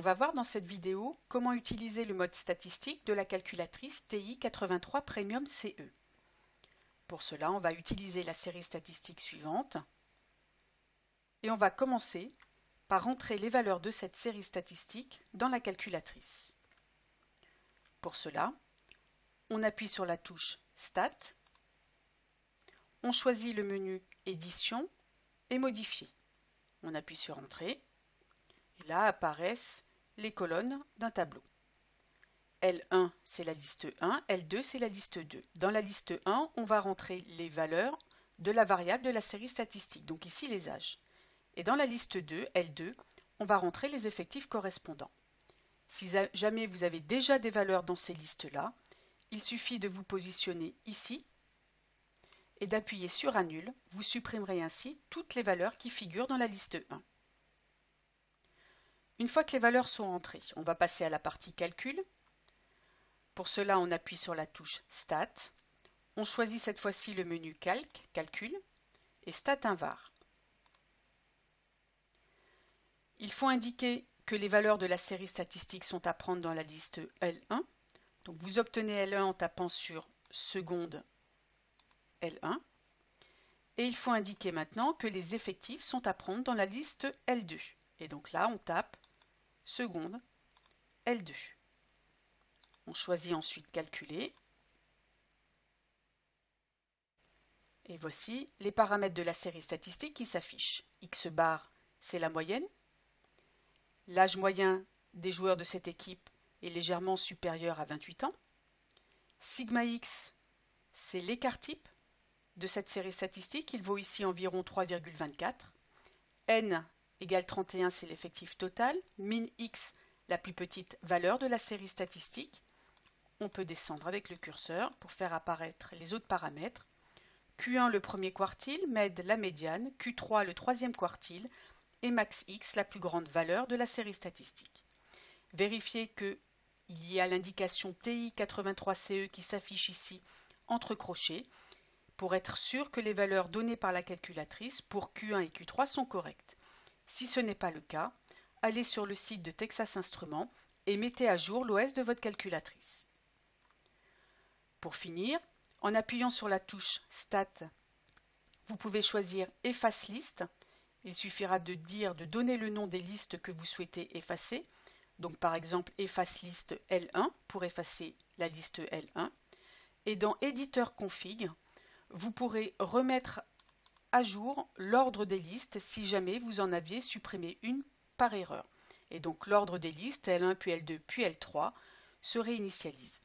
va voir dans cette vidéo comment utiliser le mode statistique de la calculatrice TI-83 Premium CE. Pour cela, on va utiliser la série statistique suivante et on va commencer par rentrer les valeurs de cette série statistique dans la calculatrice. Pour cela, on appuie sur la touche Stat, on choisit le menu Édition et Modifier. On appuie sur Entrée. Et là apparaissent les colonnes d'un tableau. L1, c'est la liste 1, L2, c'est la liste 2. Dans la liste 1, on va rentrer les valeurs de la variable de la série statistique, donc ici les âges. Et dans la liste 2, L2, on va rentrer les effectifs correspondants. Si jamais vous avez déjà des valeurs dans ces listes-là, il suffit de vous positionner ici et d'appuyer sur Annule. Vous supprimerez ainsi toutes les valeurs qui figurent dans la liste 1. Une fois que les valeurs sont entrées, on va passer à la partie Calcul. Pour cela, on appuie sur la touche Stat. On choisit cette fois-ci le menu Calcul et Stat Invar. Il faut indiquer que les valeurs de la série statistique sont à prendre dans la liste L1. Donc vous obtenez L1 en tapant sur seconde L1. Et il faut indiquer maintenant que les effectifs sont à prendre dans la liste L2. Et donc là, on tape seconde L2. On choisit ensuite Calculer. Et voici les paramètres de la série statistique qui s'affichent. X bar, c'est la moyenne. L'âge moyen des joueurs de cette équipe est légèrement supérieur à 28 ans. Sigma X, c'est l'écart type de cette série statistique. Il vaut ici environ 3,24. N égale 31, c'est l'effectif total. Min X, la plus petite valeur de la série statistique. On peut descendre avec le curseur pour faire apparaître les autres paramètres. Q1 le premier quartile, Med la médiane, Q3 le troisième quartile et Max X la plus grande valeur de la série statistique. Vérifiez qu'il y a l'indication TI-83CE qui s'affiche ici entre crochets pour être sûr que les valeurs données par la calculatrice pour Q1 et Q3 sont correctes. Si ce n'est pas le cas, allez sur le site de Texas Instruments et mettez à jour l'OS de votre calculatrice. Pour finir, en appuyant sur la touche Stat, vous pouvez choisir Efface liste. Il suffira de donner le nom des listes que vous souhaitez effacer. Donc par exemple, Efface liste L1 pour effacer la liste L1. Et dans Éditeur config, vous pourrez remettre à jour l'ordre des listes si jamais vous en aviez supprimé une par erreur. Et donc l'ordre des listes L1 puis L2 puis L3 se réinitialise.